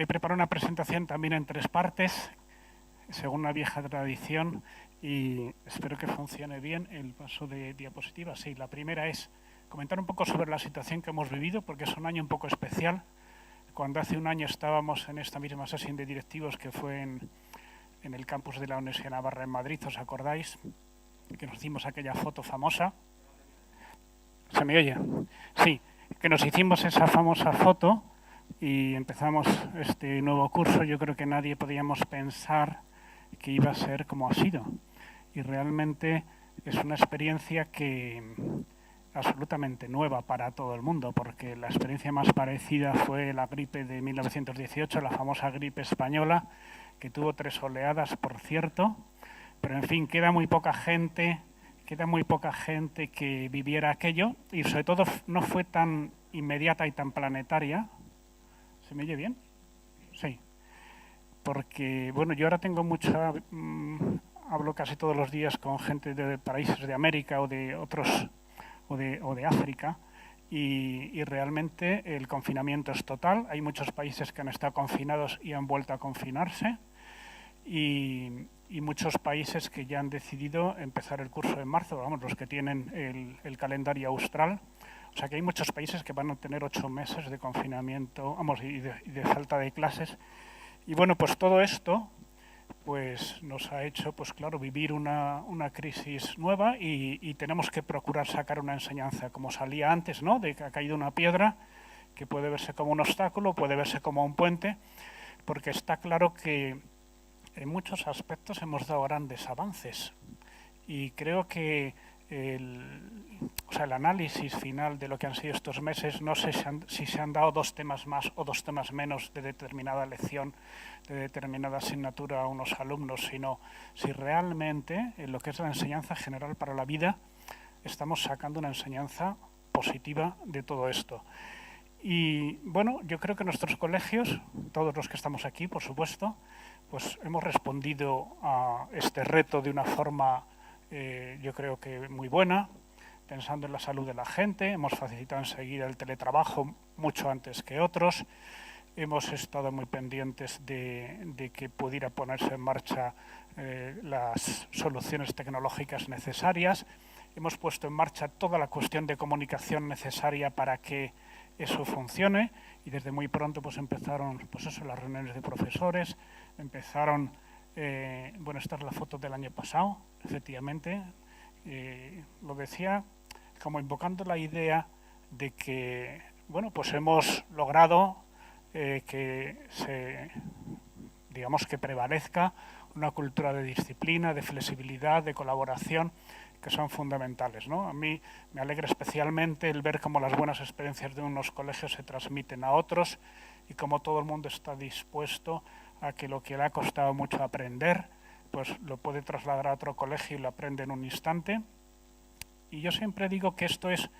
He preparado una presentación también en 3 partes, según una vieja tradición, y espero que funcione bien el paso de diapositivas. Sí, la primera es comentar un poco sobre la situación que hemos vivido, porque es un año un poco especial. Cuando hace un año estábamos en esta misma sesión de directivos que fue en el campus de la Universidad de Navarra en Madrid, ¿os acordáis? Que nos hicimos aquella foto famosa. ¿Se me oye? Sí, que nos hicimos esa famosa foto y empezamos este nuevo curso. Yo creo que nadie podíamos pensar que iba a ser como ha sido. Y realmente es una experiencia que absolutamente nueva para todo el mundo, porque la experiencia más parecida fue la gripe de 1918, la famosa gripe española, que tuvo 3 oleadas, por cierto, pero en fin, queda muy poca gente que viviera aquello, y sobre todo no fue tan inmediata y tan planetaria. ¿Se me oye bien? Sí. Porque, bueno, yo ahora tengo mucha... hablo casi todos los días con gente de países de América o de otros, o de África, y realmente el confinamiento es total. Hay muchos países que han estado confinados y han vuelto a confinarse, y muchos países que ya han decidido empezar el curso en marzo, vamos, los que tienen el calendario austral. O sea que hay muchos países que van a tener 8 meses de confinamiento, vamos, y de falta de clases. Y bueno, pues todo esto pues nos ha hecho, pues claro, vivir una crisis nueva, y tenemos que procurar sacar una enseñanza, como salía antes, ¿no? De que ha caído una piedra, que puede verse como un obstáculo, puede verse como un puente, porque está claro que en muchos aspectos hemos dado grandes avances, y creo que el análisis final de lo que han sido estos meses, no sé si se han dado 2 temas más o 2 temas menos de determinada lección, de determinada asignatura a unos alumnos, sino si realmente en lo que es la enseñanza general para la vida estamos sacando una enseñanza positiva de todo esto. Y bueno, yo creo que nuestros colegios, todos los que estamos aquí, por supuesto, pues hemos respondido a este reto de una forma, yo creo que muy buena, pensando en la salud de la gente. Hemos facilitado enseguida el teletrabajo mucho antes que otros. Hemos estado muy pendientes de que pudiera ponerse en marcha las soluciones tecnológicas necesarias. Hemos puesto en marcha toda la cuestión de comunicación necesaria para que eso funcione, y desde muy pronto pues empezaron las reuniones de profesores, empezaron, bueno, esta es la foto del año pasado, efectivamente, lo decía como invocando la idea de que, bueno, pues hemos logrado digamos que prevalezca una cultura de disciplina, de flexibilidad, de colaboración, que son fundamentales, ¿no? A mí me alegra especialmente el ver cómo las buenas experiencias de unos colegios se transmiten a otros, y cómo todo el mundo está dispuesto a que lo que le ha costado mucho aprender, pues lo puede trasladar a otro colegio y lo aprende en un instante. Y yo siempre digo que esto es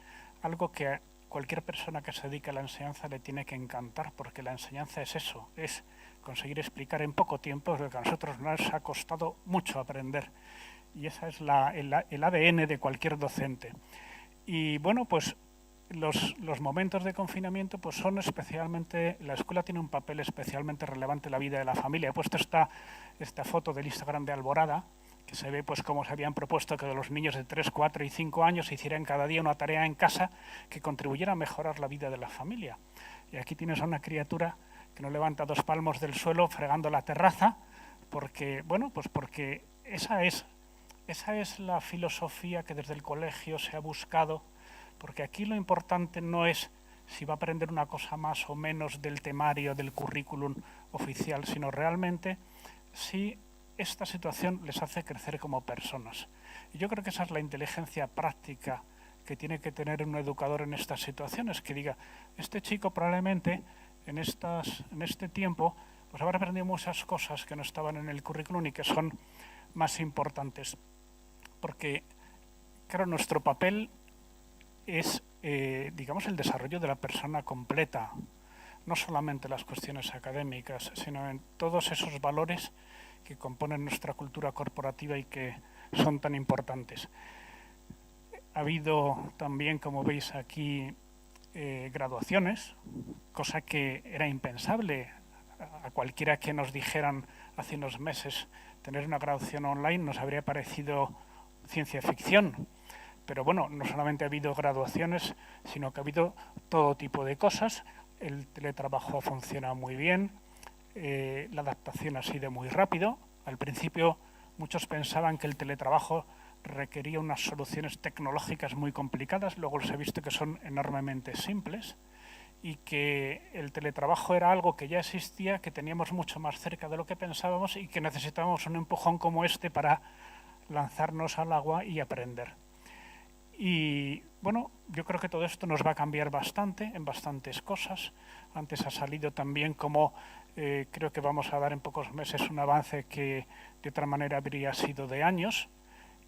algo que a cualquier persona que se dedique a la enseñanza le tiene que encantar, porque la enseñanza es eso, es conseguir explicar en poco tiempo lo que a nosotros nos ha costado mucho aprender. Y esa es el ADN de cualquier docente. Y bueno, pues los momentos de confinamiento pues son especialmente, la escuela tiene un papel especialmente relevante en la vida de la familia. He puesto esta foto del Instagram de Alborada, que se ve pues cómo se habían propuesto que los niños de 3, 4 y 5 años hicieran cada día una tarea en casa que contribuyera a mejorar la vida de la familia. Y aquí tienes a una criatura que no levanta 2 palmos del suelo fregando la terraza, porque, bueno, pues porque esa es la filosofía que desde el colegio se ha buscado, porque aquí lo importante no es si va a aprender una cosa más o menos del temario, del currículum oficial, sino realmente si esta situación les hace crecer como personas. Y yo creo que esa es la inteligencia práctica que tiene que tener un educador en estas situaciones, que diga, este chico probablemente en este tiempo pues habrá aprendido muchas cosas que no estaban en el currículum y que son más importantes. Porque, claro, nuestro papel es, digamos, el desarrollo de la persona completa, no solamente las cuestiones académicas, sino en todos esos valores que componen nuestra cultura corporativa y que son tan importantes. Ha habido también, como veis aquí, graduaciones, cosa que era impensable a cualquiera que nos dijeran hace unos meses tener una graduación online nos habría parecido ciencia ficción. Pero bueno, no solamente ha habido graduaciones, sino que ha habido todo tipo de cosas. El teletrabajo ha funcionado muy bien, la adaptación ha sido muy rápido. Al principio muchos pensaban que el teletrabajo requería unas soluciones tecnológicas muy complicadas, luego se ha visto que son enormemente simples y que el teletrabajo era algo que ya existía, que teníamos mucho más cerca de lo que pensábamos y que necesitábamos un empujón como este para lanzarnos al agua y aprender. Y bueno, yo creo que todo esto nos va a cambiar bastante en bastantes cosas. Antes ha salido también como creo que vamos a dar en pocos meses un avance que de otra manera habría sido de años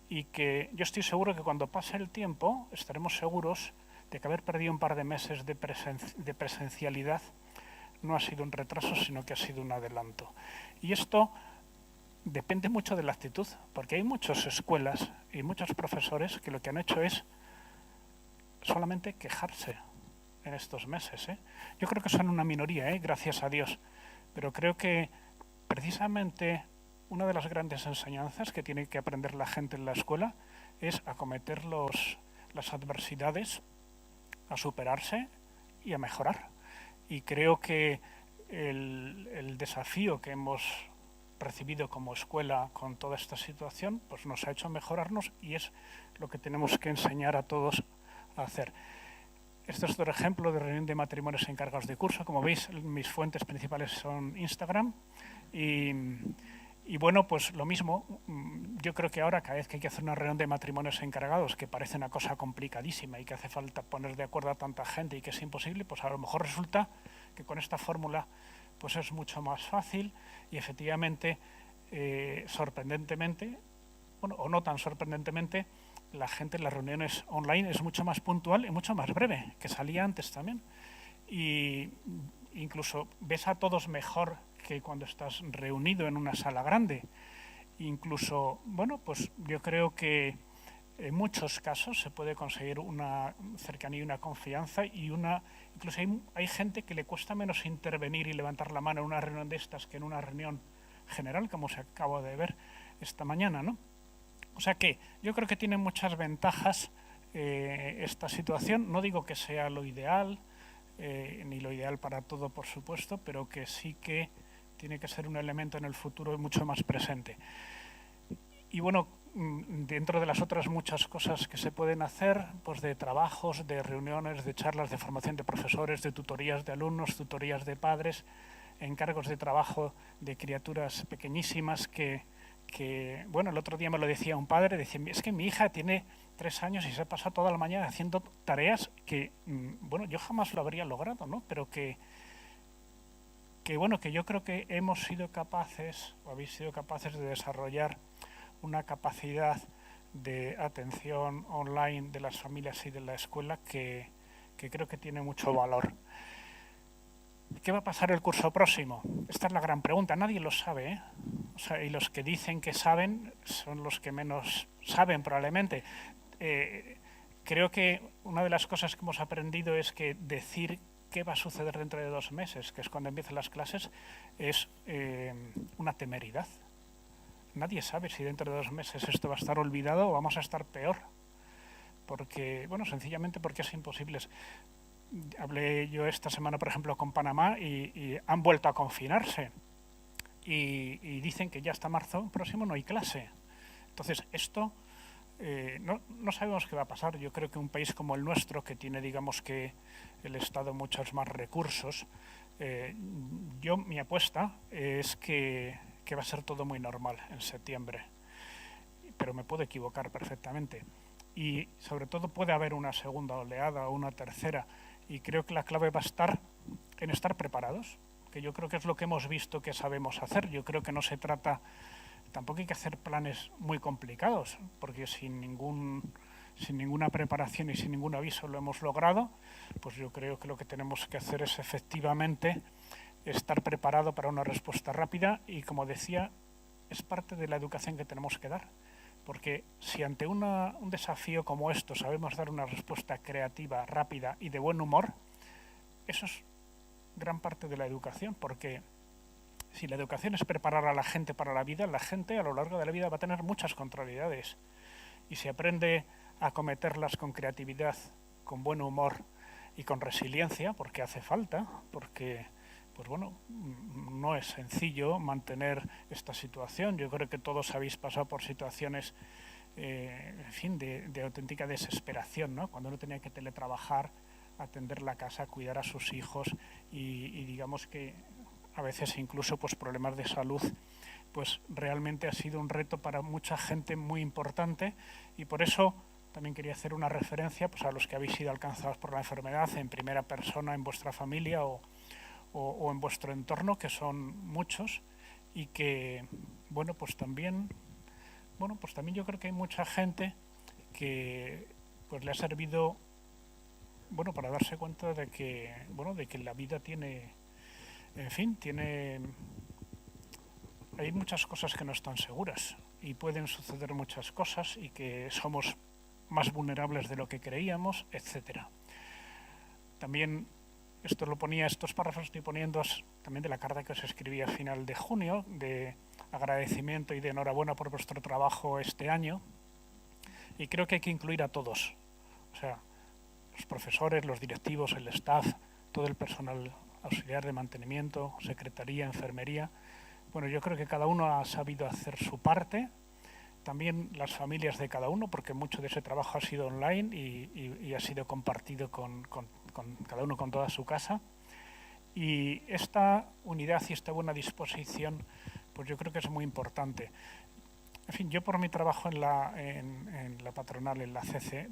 y que yo estoy seguro que cuando pase el tiempo estaremos seguros de que haber perdido un par de meses de presencialidad no ha sido un retraso, sino que ha sido un adelanto. Y esto depende mucho de la actitud, porque hay muchas escuelas y muchos profesores que lo que han hecho es solamente quejarse en estos meses. Yo creo que son una minoría, gracias a Dios, pero creo que precisamente una de las grandes enseñanzas que tiene que aprender la gente en la escuela es acometer las adversidades, a superarse y a mejorar. Y creo que el desafío que hemos recibido como escuela con toda esta situación pues nos ha hecho mejorarnos y es lo que tenemos que enseñar a todos a hacer. Este es otro ejemplo de reunión de matrimonios encargados de curso. Como veis, mis fuentes principales son Instagram y bueno, pues lo mismo, yo creo que ahora cada vez que hay que hacer una reunión de matrimonios encargados, que parece una cosa complicadísima y que hace falta poner de acuerdo a tanta gente y que es imposible, pues a lo mejor resulta que con esta fórmula pues es mucho más fácil y efectivamente, sorprendentemente, bueno, o no tan sorprendentemente, la gente en las reuniones online es mucho más puntual y mucho más breve, que salía antes también. Y incluso ves a todos mejor que cuando estás reunido en una sala grande. Incluso, bueno, pues yo creo que en muchos casos se puede conseguir una cercanía y una confianza y incluso hay gente que le cuesta menos intervenir y levantar la mano en una reunión de estas que en una reunión general, como se acaba de ver esta mañana, ¿no? O sea que yo creo que tiene muchas ventajas esta situación. No digo que sea lo ideal, ni lo ideal para todo, por supuesto, pero que sí que tiene que ser un elemento en el futuro mucho más presente. Y bueno, dentro de las otras muchas cosas que se pueden hacer, pues de trabajos, de reuniones, de charlas, de formación de profesores, de tutorías de alumnos, tutorías de padres, encargos de trabajo de criaturas pequeñísimas que bueno, el otro día me lo decía un padre, decía, es que mi hija tiene 3 años y se pasa toda la mañana haciendo tareas que, bueno, yo jamás lo habría logrado, ¿no? Pero que bueno, que yo creo que hemos sido capaces, o habéis sido capaces de desarrollar una capacidad de atención online de las familias y de la escuela que creo que tiene mucho valor. ¿Qué va a pasar el curso próximo? Esta es la gran pregunta, nadie lo sabe, O sea, y los que dicen que saben son los que menos saben probablemente. Creo que una de las cosas que hemos aprendido es que decir qué va a suceder dentro de 2 meses, que es cuando empiezan las clases, es una temeridad. Nadie sabe si dentro de 2 meses esto va a estar olvidado o vamos a estar peor. Porque, bueno, sencillamente porque es imposible. Hablé yo esta semana, por ejemplo, con Panamá y han vuelto a confinarse. Y dicen que ya hasta marzo próximo no hay clase. Entonces, esto no sabemos qué va a pasar. Yo creo que un país como el nuestro, que tiene, digamos que, el Estado muchos más recursos, mi apuesta es que va a ser todo muy normal en septiembre. Pero me puedo equivocar perfectamente. Y sobre todo puede haber una segunda oleada o una tercera. Y creo que la clave va a estar en estar preparados, que yo creo que es lo que hemos visto que sabemos hacer. Yo creo que no se trata, tampoco hay que hacer planes muy complicados, porque sin ninguna preparación y sin ningún aviso lo hemos logrado, pues yo creo que lo que tenemos que hacer es efectivamente estar preparado para una respuesta rápida y, como decía, es parte de la educación que tenemos que dar. Porque si ante un desafío como esto sabemos dar una respuesta creativa, rápida y de buen humor, eso es gran parte de la educación, porque Si la educación es preparar a la gente para la vida, la gente a lo largo de la vida va a tener muchas contrariedades. Y si aprende a acometerlas con creatividad, con buen humor y con resiliencia, porque hace falta, porque pues bueno, no es sencillo mantener esta situación. Yo creo que todos habéis pasado por situaciones en fin, de auténtica desesperación, ¿no? Cuando uno tenía que teletrabajar, atender la casa, cuidar a sus hijos y digamos que a veces incluso pues problemas de salud, pues realmente ha sido un reto para mucha gente muy importante y por eso también quería hacer una referencia pues, a los que habéis sido alcanzados por la enfermedad en primera persona en vuestra familia o en vuestro entorno, que son muchos y que, bueno, pues también yo creo que hay mucha gente que pues le ha servido, bueno, para darse cuenta de que, bueno, de que la vida tiene, en fin, hay muchas cosas que no están seguras y pueden suceder muchas cosas y que somos más vulnerables de lo que creíamos, etcétera. También estos párrafos estoy poniendo también de la carta que os escribí a final de junio, de agradecimiento y de enhorabuena por vuestro trabajo este año. Y creo que hay que incluir a todos, o sea, los profesores, los directivos, el staff, todo el personal auxiliar de mantenimiento, secretaría, enfermería. Bueno, yo creo que cada uno ha sabido hacer su parte, también las familias de cada uno, porque mucho de ese trabajo ha sido online y ha sido compartido con cada uno con toda su casa. Y esta unidad y esta buena disposición, pues yo creo que es muy importante. En fin, yo por mi trabajo en la patronal, en la CC,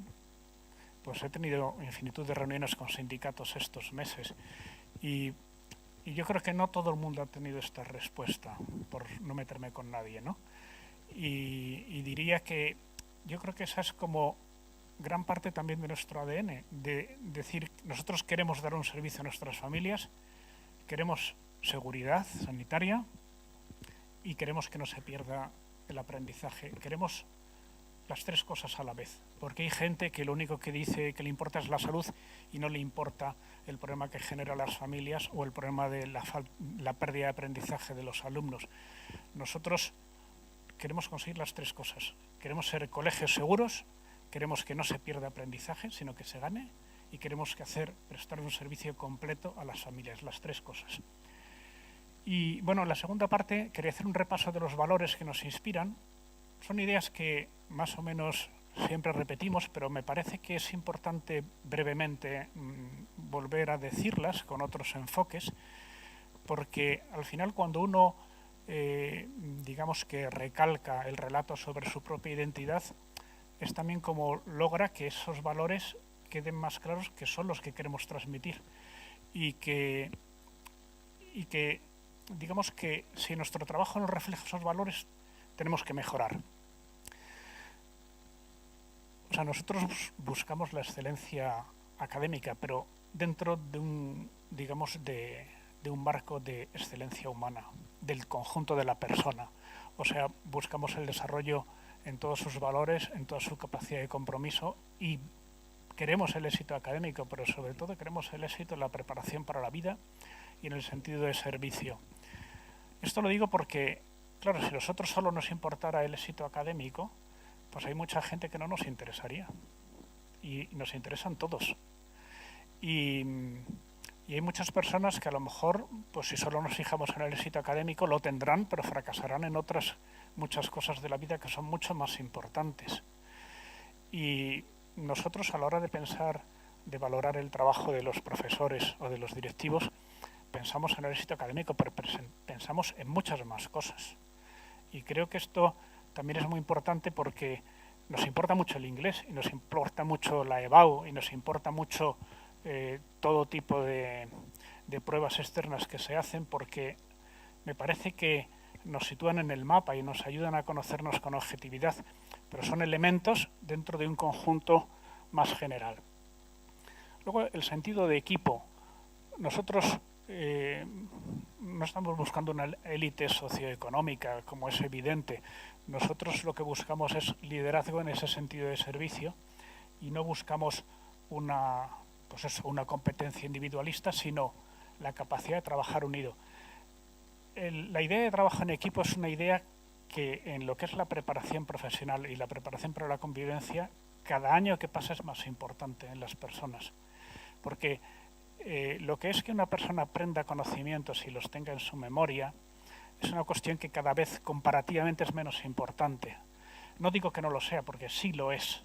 pues he tenido infinitud de reuniones con sindicatos estos meses y yo creo que no todo el mundo ha tenido esta respuesta, por no meterme con nadie, ¿no? Y diría que yo creo que esa es como gran parte también de nuestro ADN, de decir, nosotros queremos dar un servicio a nuestras familias, queremos seguridad sanitaria y queremos que no se pierda el aprendizaje. Queremos las tres cosas a la vez, porque hay gente que lo único que dice que le importa es la salud y no le importa el problema que genera las familias o el problema de la pérdida de aprendizaje de los alumnos. Nosotros queremos conseguir las tres cosas. Queremos ser colegios seguros, queremos que no se pierda aprendizaje, sino que se gane, y queremos prestar un servicio completo a las familias, las tres cosas. Y bueno, en la segunda parte quería hacer un repaso de los valores que nos inspiran. Son ideas que más o menos siempre repetimos, pero me parece que es importante brevemente volver a decirlas con otros enfoques, porque al final cuando uno, digamos que recalca el relato sobre su propia identidad, es también como logra que esos valores queden más claros, que son los que queremos transmitir y que digamos que si nuestro trabajo no refleja esos valores, tenemos que mejorar. O sea, nosotros buscamos la excelencia académica, pero dentro de un, digamos, de un marco de excelencia humana, del conjunto de la persona. O sea, buscamos el desarrollo en todos sus valores, en toda su capacidad de compromiso y queremos el éxito académico, pero sobre todo queremos el éxito en la preparación para la vida y en el sentido de servicio. Esto lo digo porque, claro, si a nosotros solo nos importara el éxito académico, pues hay mucha gente que no nos interesaría y nos interesan todos. Y hay muchas personas que a lo mejor, pues si solo nos fijamos en el éxito académico, lo tendrán, pero fracasarán en otras muchas cosas de la vida que son mucho más importantes. Y nosotros a la hora de pensar, de valorar el trabajo de los profesores o de los directivos, pensamos en el éxito académico, pero pensamos en muchas más cosas. Y creo que esto también es muy importante porque nos importa mucho el inglés y nos importa mucho la EBAU y nos importa mucho todo tipo de pruebas externas que se hacen, porque me parece que nos sitúan en el mapa y nos ayudan a conocernos con objetividad, pero son elementos dentro de un conjunto más general. Luego, el sentido de equipo. Nosotros no estamos buscando una élite socioeconómica, como es evidente. Nosotros lo que buscamos es liderazgo en ese sentido de servicio y no buscamos una competencia individualista, sino la capacidad de trabajar unido. la idea de trabajo en equipo es una idea que en lo que es la preparación profesional y la preparación para la convivencia, cada año que pasa es más importante en las personas. Porque lo que es que una persona aprenda conocimientos y los tenga en su memoria es una cuestión que cada vez comparativamente es menos importante. No digo que no lo sea, porque sí lo es,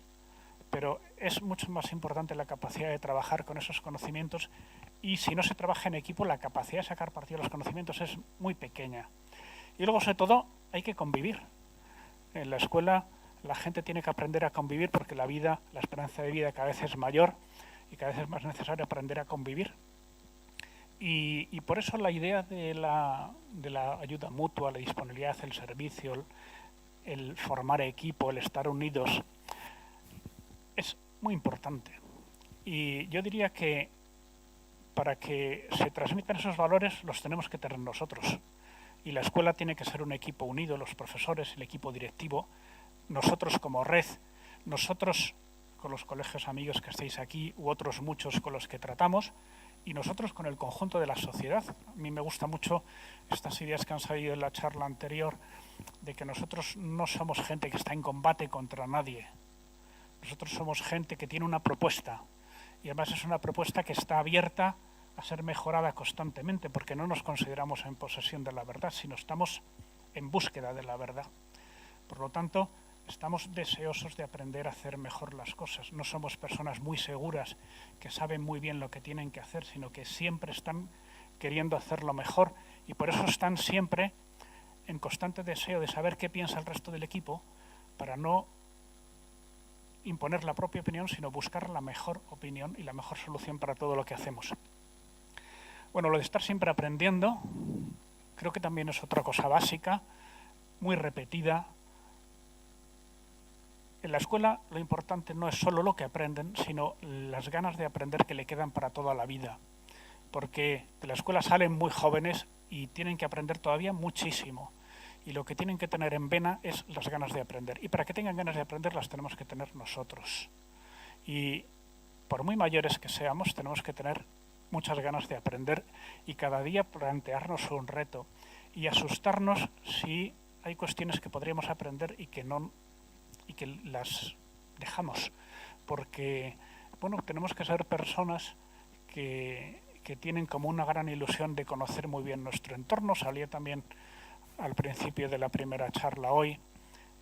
pero es mucho más importante la capacidad de trabajar con esos conocimientos, y si no se trabaja en equipo, la capacidad de sacar partido de los conocimientos es muy pequeña. Y luego, sobre todo, hay que convivir. En la escuela la gente tiene que aprender a convivir porque la vida, la esperanza de vida cada vez es mayor y cada vez es más necesario aprender a convivir. Y por eso la idea de la ayuda mutua, la disponibilidad, el servicio, el formar equipo, el estar unidos, es muy importante. Y yo diría que para que se transmitan esos valores los tenemos que tener nosotros. Y la escuela tiene que ser un equipo unido, los profesores, el equipo directivo, nosotros como red, nosotros con los colegios amigos que estáis aquí u otros muchos con los que tratamos, y nosotros con el conjunto de la sociedad. A mí me gustan mucho estas ideas que han salido en la charla anterior, de que nosotros no somos gente que está en combate contra nadie. Nosotros somos gente que tiene una propuesta, y además es una propuesta que está abierta a ser mejorada constantemente, porque no nos consideramos en posesión de la verdad, sino estamos en búsqueda de la verdad. Por lo tanto, estamos deseosos de aprender a hacer mejor las cosas. No somos personas muy seguras que saben muy bien lo que tienen que hacer, sino que siempre están queriendo hacerlo mejor, y por eso están siempre en constante deseo de saber qué piensa el resto del equipo, para no imponer la propia opinión, sino buscar la mejor opinión y la mejor solución para todo lo que hacemos. Bueno, lo de estar siempre aprendiendo creo que también es otra cosa básica, muy repetida. En la escuela lo importante no es solo lo que aprenden, sino las ganas de aprender que le quedan para toda la vida. Porque de la escuela salen muy jóvenes y tienen que aprender todavía muchísimo. Y lo que tienen que tener en vena es las ganas de aprender. Y para que tengan ganas de aprender las tenemos que tener nosotros. Y por muy mayores que seamos, tenemos que tener muchas ganas de aprender y cada día plantearnos un reto y asustarnos si hay cuestiones que podríamos aprender y que las dejamos, porque bueno, tenemos que ser personas que tienen como una gran ilusión de conocer muy bien nuestro entorno. Salía también al principio de la primera charla hoy,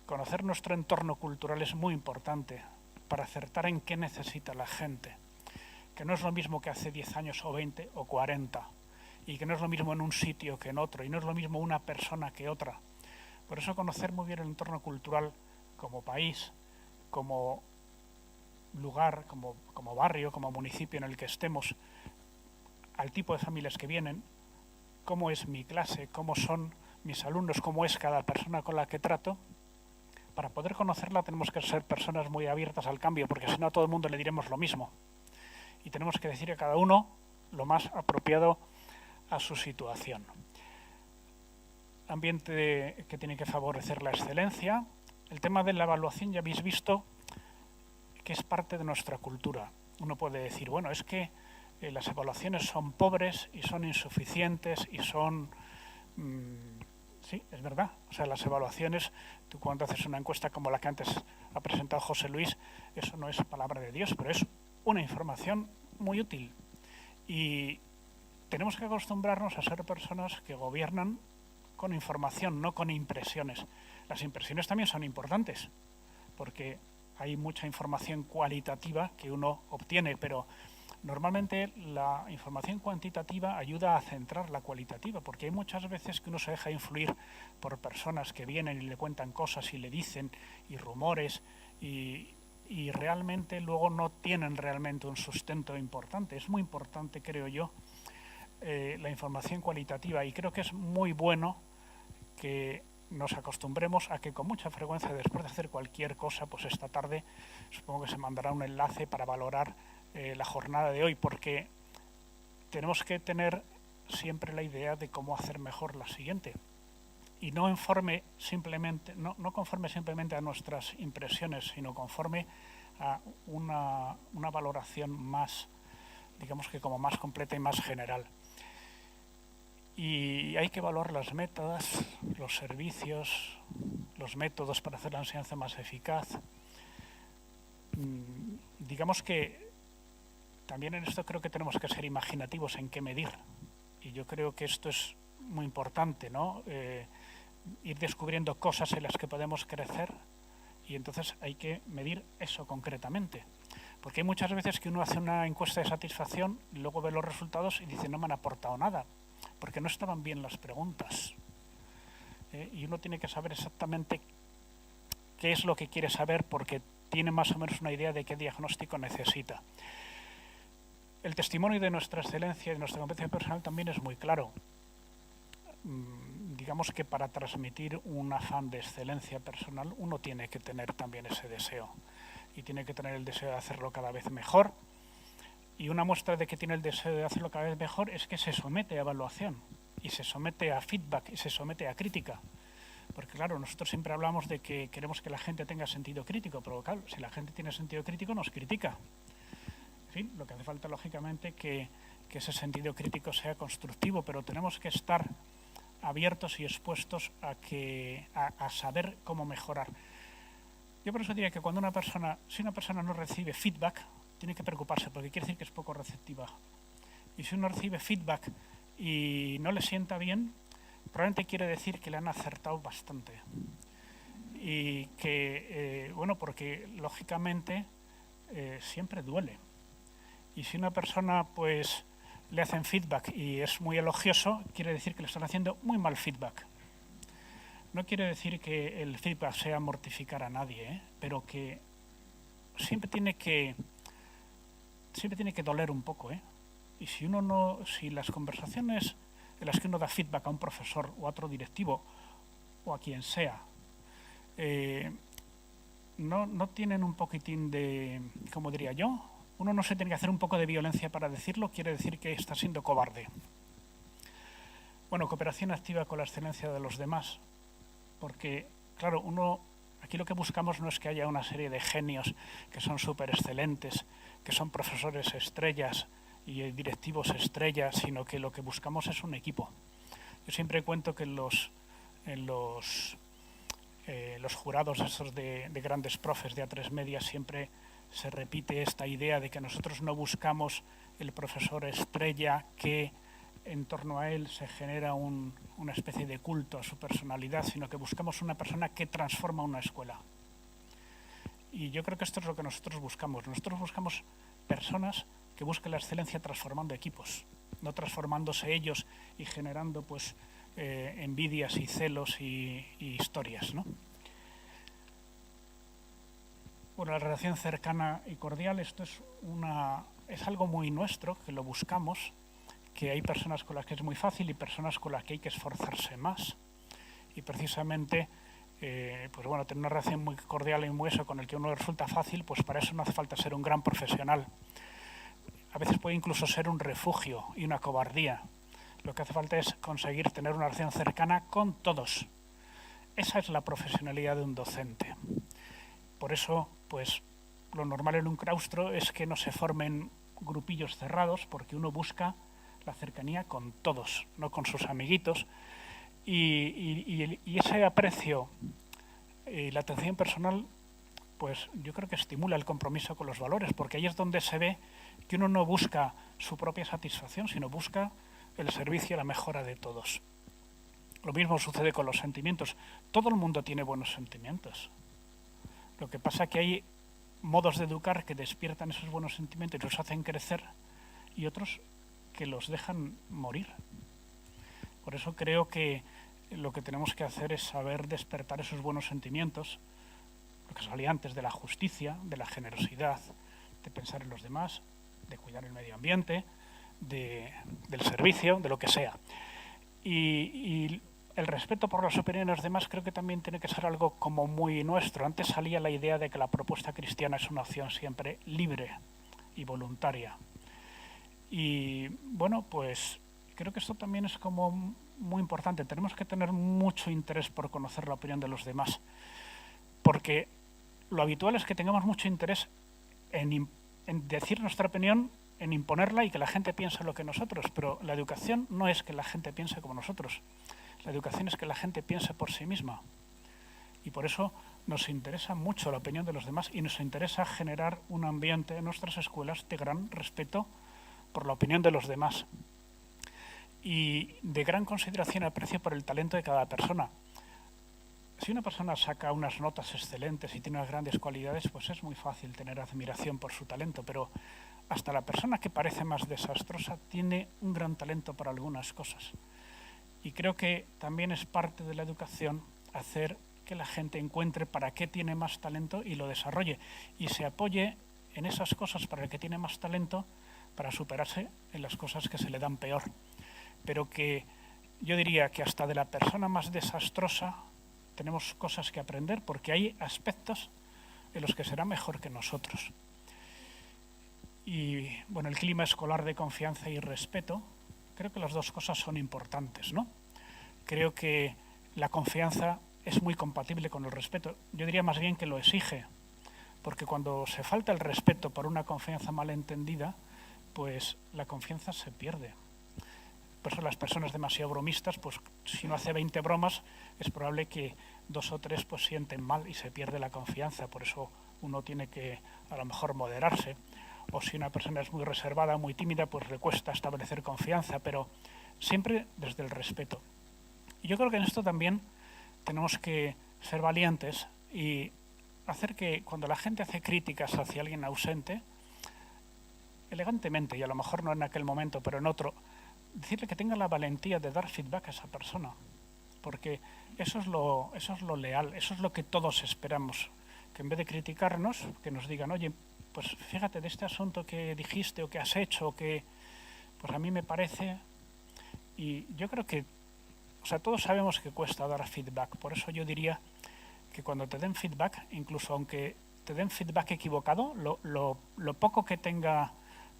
conocer nuestro entorno cultural es muy importante para acertar en qué necesita la gente, que no es lo mismo que hace 10 años o 20 o 40, y que no es lo mismo en un sitio que en otro, y no es lo mismo una persona que otra. Por eso conocer muy bien el entorno cultural como país, como lugar, como barrio, como municipio en el que estemos, al tipo de familias que vienen, cómo es mi clase, cómo son mis alumnos, cómo es cada persona con la que trato. Para poder conocerla tenemos que ser personas muy abiertas al cambio, porque si no a todo el mundo le diremos lo mismo. Y tenemos que decir a cada uno lo más apropiado a su situación. Ambiente que tiene que favorecer la excelencia. El tema de la evaluación ya habéis visto que es parte de nuestra cultura. Uno puede decir, bueno, es que las evaluaciones son pobres y son insuficientes y son... sí, es verdad. O sea, las evaluaciones, tú cuando haces una encuesta como la que antes ha presentado José Luis, eso no es palabra de Dios, pero es una información muy útil. Y tenemos que acostumbrarnos a ser personas que gobiernan con información, no con impresiones. Las impresiones también son importantes, porque hay mucha información cualitativa que uno obtiene, pero normalmente la información cuantitativa ayuda a centrar la cualitativa, porque hay muchas veces que uno se deja influir por personas que vienen y le cuentan cosas y le dicen, y rumores, y realmente luego no tienen realmente un sustento importante. Es muy importante, creo yo, la información cualitativa, y creo que es muy bueno que nos acostumbremos a que con mucha frecuencia, después de hacer cualquier cosa, pues esta tarde supongo que se mandará un enlace para valorar la jornada de hoy, porque tenemos que tener siempre la idea de cómo hacer mejor la siguiente, y no conforme simplemente a nuestras impresiones, sino conforme a una valoración más, digamos que como más completa y más general. Y hay que evaluar las metas, los servicios, los métodos para hacer la enseñanza más eficaz. Digamos que también en esto creo que tenemos que ser imaginativos en qué medir. Y yo creo que esto es muy importante, ¿no? Ir descubriendo cosas en las que podemos crecer y entonces hay que medir eso concretamente. Porque hay muchas veces que uno hace una encuesta de satisfacción, luego ve los resultados y dice no me han aportado nada, porque no estaban bien las preguntas. Y uno tiene que saber exactamente qué es lo que quiere saber porque tiene más o menos una idea de qué diagnóstico necesita. El testimonio de nuestra excelencia y de nuestra competencia personal también es muy claro. Digamos que para transmitir un afán de excelencia personal uno tiene que tener también ese deseo y tiene que tener el deseo de hacerlo cada vez mejor, y una muestra de que tiene el deseo de hacerlo cada vez mejor es que se somete a evaluación y se somete a feedback y se somete a crítica, porque claro, nosotros siempre hablamos de que queremos que la gente tenga sentido crítico, pero claro, si la gente tiene sentido crítico nos critica. En fin, lo que hace falta lógicamente que ese sentido crítico sea constructivo, pero tenemos que estar abiertos y expuestos a saber cómo mejorar. Yo por eso diría que cuando si una persona no recibe feedback, tiene que preocuparse, porque quiere decir que es poco receptiva. Y si uno recibe feedback y no le sienta bien, probablemente quiere decir que le han acertado bastante. Y que, bueno, porque lógicamente siempre duele. Y si una persona pues le hacen feedback y es muy elogioso, quiere decir que le están haciendo muy mal feedback. No quiere decir que el feedback sea mortificar a nadie, pero que siempre tiene que doler un poco, Y si las conversaciones en las que uno da feedback a un profesor o a otro directivo o a quien sea, no tienen un poquitín de, ¿cómo diría yo? Uno no se tiene que hacer un poco de violencia para decirlo, quiere decir que está siendo cobarde. Bueno, cooperación activa con la excelencia de los demás, porque, claro, aquí lo que buscamos no es que haya una serie de genios que son súper excelentes, que son profesores estrellas y directivos estrellas, sino que lo que buscamos es un equipo. Yo siempre cuento que en los jurados esos de grandes profes de A3 Media siempre se repite esta idea de que nosotros no buscamos el profesor estrella que en torno a él se genera una especie de culto a su personalidad, sino que buscamos una persona que transforma una escuela. Y yo creo que esto es lo que nosotros buscamos. Nosotros buscamos personas que busquen la excelencia transformando equipos, no transformándose ellos y generando pues envidias y celos y historias, ¿no? Bueno, la relación cercana y cordial, esto es algo muy nuestro, que lo buscamos, que hay personas con las que es muy fácil y personas con las que hay que esforzarse más. Y precisamente, pues bueno, tener una relación muy cordial y muy eso con el que uno le resulta fácil, pues para eso no hace falta ser un gran profesional. A veces puede incluso ser un refugio y una cobardía. Lo que hace falta es conseguir tener una relación cercana con todos. Esa es la profesionalidad de un docente. Por eso, pues, lo normal en un claustro es que no se formen grupillos cerrados, porque uno busca la cercanía con todos, no con sus amiguitos. Y ese aprecio y la atención personal, pues yo creo que estimula el compromiso con los valores, porque ahí es donde se ve que uno no busca su propia satisfacción, sino busca el servicio y la mejora de todos. Lo mismo sucede con los sentimientos. Todo el mundo tiene buenos sentimientos. Lo que pasa es que hay modos de educar que despiertan esos buenos sentimientos y los hacen crecer, y otros que los dejan morir. Por eso creo que lo que tenemos que hacer es saber despertar esos buenos sentimientos, lo que salía antes, de la justicia, de la generosidad, de pensar en los demás, de cuidar el medio ambiente, del servicio, de lo que sea. Y el respeto por las opiniones de los demás creo que también tiene que ser algo como muy nuestro. Antes salía la idea de que la propuesta cristiana es una opción siempre libre y voluntaria. Y bueno, pues creo que esto también es como muy importante. Tenemos que tener mucho interés por conocer la opinión de los demás, porque lo habitual es que tengamos mucho interés en decir nuestra opinión en imponerla y que la gente piense lo que nosotros, pero la educación no es que la gente piense como nosotros. La educación es que la gente piense por sí misma. Y por eso nos interesa mucho la opinión de los demás y nos interesa generar un ambiente en nuestras escuelas de gran respeto por la opinión de los demás y de gran consideración y aprecio por el talento de cada persona. Si una persona saca unas notas excelentes y tiene unas grandes cualidades, pues es muy fácil tener admiración por su talento, pero hasta la persona que parece más desastrosa tiene un gran talento para algunas cosas. Y creo que también es parte de la educación hacer que la gente encuentre para qué tiene más talento y lo desarrolle y se apoye en esas cosas para el que tiene más talento para superarse en las cosas que se le dan peor. Pero que yo diría que hasta de la persona más desastrosa tenemos cosas que aprender porque hay aspectos en los que será mejor que nosotros. Y bueno, el clima escolar de confianza y respeto, creo que las dos cosas son importantes, ¿no? Creo que la confianza es muy compatible con el respeto. Yo diría más bien que lo exige, porque cuando se falta el respeto por una confianza malentendida, pues la confianza se pierde. Por eso las personas demasiado bromistas, pues si no hace 20 bromas, es probable que 2 o 3 pues sienten mal y se pierde la confianza. Por eso uno tiene que a lo mejor moderarse. O si una persona es muy reservada, muy tímida, pues le cuesta establecer confianza, pero siempre desde el respeto. Y yo creo que en esto también tenemos que ser valientes y hacer que cuando la gente hace críticas hacia alguien ausente, elegantemente, y a lo mejor no en aquel momento, pero en otro, decirle que tenga la valentía de dar feedback a esa persona, porque eso es lo leal, eso es lo que todos esperamos, que en vez de criticarnos, que nos digan, oye, pues fíjate de este asunto que dijiste o que has hecho, o que pues a mí me parece, y yo creo que, o sea, todos sabemos que cuesta dar feedback, por eso yo diría que cuando te den feedback, incluso aunque te den feedback equivocado, lo poco que tenga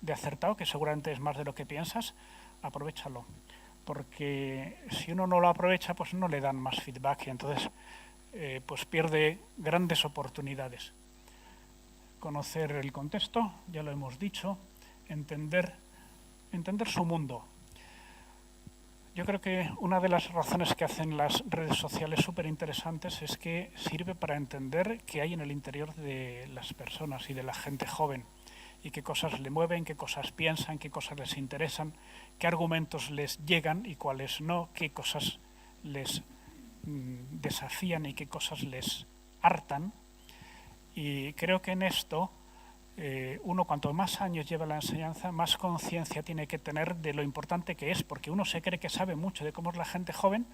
de acertado, que seguramente es más de lo que piensas, aprovéchalo, porque si uno no lo aprovecha, pues no le dan más feedback y entonces pues pierde grandes oportunidades. Conocer el contexto, ya lo hemos dicho, entender su mundo. Yo creo que una de las razones que hacen las redes sociales súper interesantes es que sirve para entender qué hay en el interior de las personas y de la gente joven y qué cosas le mueven, qué cosas piensan, qué cosas les interesan, qué argumentos les llegan y cuáles no, qué cosas les desafían y qué cosas les hartan. Y creo que en esto uno cuanto más años lleva la enseñanza, más conciencia tiene que tener de lo importante que es, porque uno se cree que sabe mucho de cómo es la gente joven,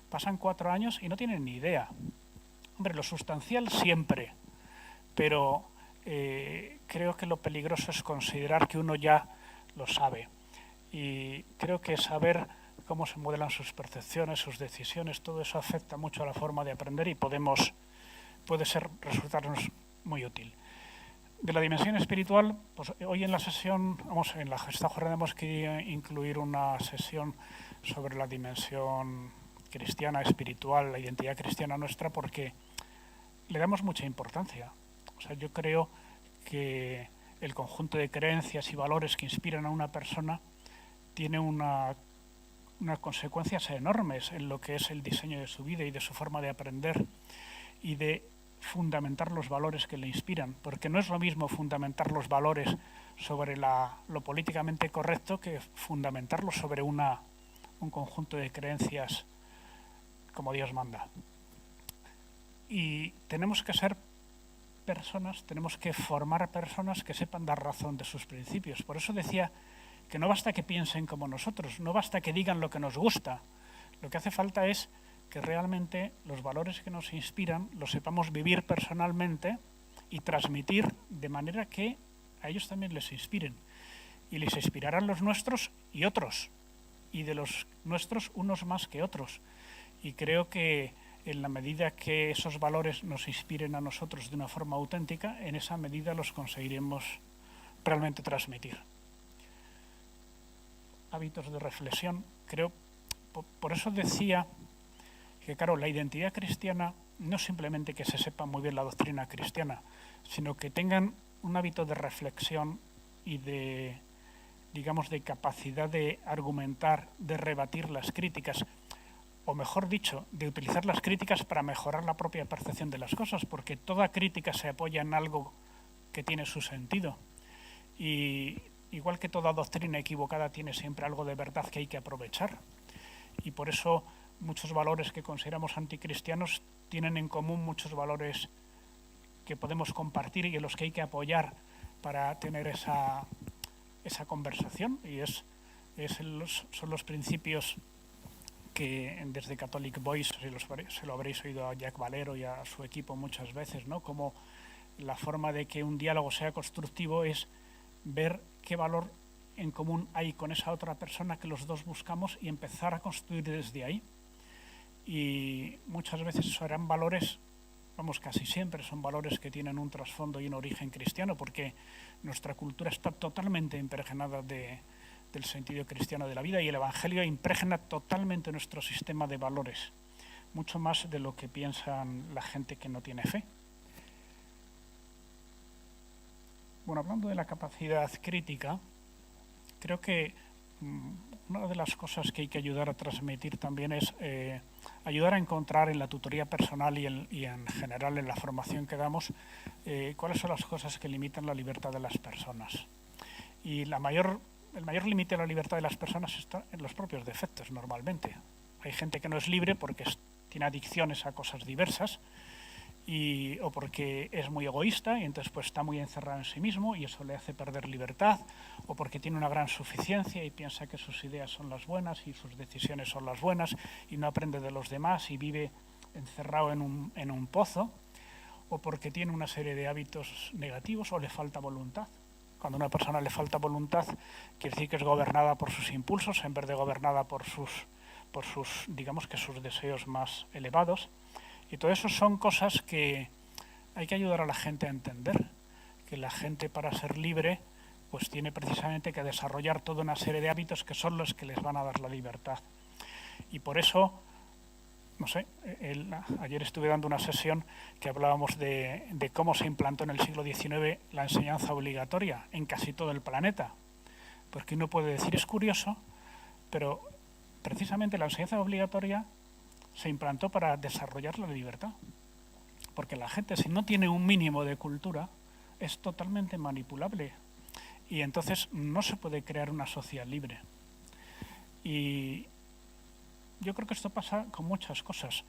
pasan 4 años y no tienen ni idea. Hombre, lo sustancial siempre, pero creo que lo peligroso es considerar que uno ya lo sabe. Y creo que saber cómo se modelan sus percepciones, sus decisiones, todo eso afecta mucho a la forma de aprender y puede resultarnos muy útil. De la dimensión espiritual, pues hoy en la sesión, en esta jornada hemos querido incluir una sesión sobre la dimensión cristiana, espiritual, la identidad cristiana nuestra, porque le damos mucha importancia. O sea, yo creo que el conjunto de creencias y valores que inspiran a una persona tiene unas consecuencias enormes en lo que es el diseño de su vida y de su forma de aprender y de fundamentar los valores que le inspiran, porque no es lo mismo fundamentar los valores sobre lo políticamente correcto que fundamentarlos sobre un conjunto de creencias como Dios manda. Y tenemos que ser personas, tenemos que formar personas que sepan dar razón de sus principios. Por eso decía que no basta que piensen como nosotros, no basta que digan lo que nos gusta. Lo que hace falta es que realmente los valores que nos inspiran los sepamos vivir personalmente y transmitir de manera que a ellos también les inspiren. Y les inspirarán los nuestros y otros. Y de los nuestros unos más que otros. Y creo que en la medida que esos valores nos inspiren a nosotros de una forma auténtica, en esa medida los conseguiremos realmente transmitir. Hábitos de reflexión, creo, por eso decía que, claro, la identidad cristiana no simplemente que se sepa muy bien la doctrina cristiana, sino que tengan un hábito de reflexión y de digamos, de capacidad de argumentar, de rebatir las críticas, o mejor dicho, de utilizar las críticas para mejorar la propia percepción de las cosas, porque toda crítica se apoya en algo que tiene su sentido. Y igual que toda doctrina equivocada tiene siempre algo de verdad que hay que aprovechar. Y por eso muchos valores que consideramos anticristianos tienen en común muchos valores que podemos compartir y en los que hay que apoyar para tener esa conversación. Y son los principios que desde Catholic Voice se lo habréis oído a Jack Valero y a su equipo muchas veces, ¿no? Como la forma de que un diálogo sea constructivo es ver qué valor en común hay con esa otra persona que los dos buscamos y empezar a construir desde ahí. Y muchas veces serán valores, vamos, casi siempre son valores que tienen un trasfondo y un origen cristiano, porque nuestra cultura está totalmente impregnada del sentido cristiano de la vida, y el Evangelio impregna totalmente nuestro sistema de valores, mucho más de lo que piensan la gente que no tiene fe. Bueno, hablando de la capacidad crítica, creo que una de las cosas que hay que ayudar a transmitir también es ayudar a encontrar en la tutoría personal y en general en la formación que damos cuáles son las cosas que limitan la libertad de las personas. Y el mayor límite de la libertad de las personas está en los propios defectos normalmente. Hay gente que no es libre porque tiene adicciones a cosas diversas, o porque es muy egoísta y entonces pues está muy encerrado en sí mismo y eso le hace perder libertad, o porque tiene una gran suficiencia y piensa que sus ideas son las buenas y sus decisiones son las buenas y no aprende de los demás y vive encerrado en un pozo, o porque tiene una serie de hábitos negativos o le falta voluntad. Cuando a una persona le falta voluntad, quiere decir que es gobernada por sus impulsos en vez de gobernada por sus digamos que sus deseos más elevados. Y todo eso son cosas que hay que ayudar a la gente a entender, que la gente para ser libre pues tiene precisamente que desarrollar toda una serie de hábitos que son los que les van a dar la libertad. Y por eso, no sé, ayer estuve dando una sesión que hablábamos de cómo se implantó en el siglo XIX la enseñanza obligatoria en casi todo el planeta. Porque uno puede decir, es curioso, pero precisamente la enseñanza obligatoria se implantó para desarrollar la libertad. Porque la gente, si no tiene un mínimo de cultura, es totalmente manipulable. Y entonces no se puede crear una sociedad libre. Y yo creo que esto pasa con muchas cosas.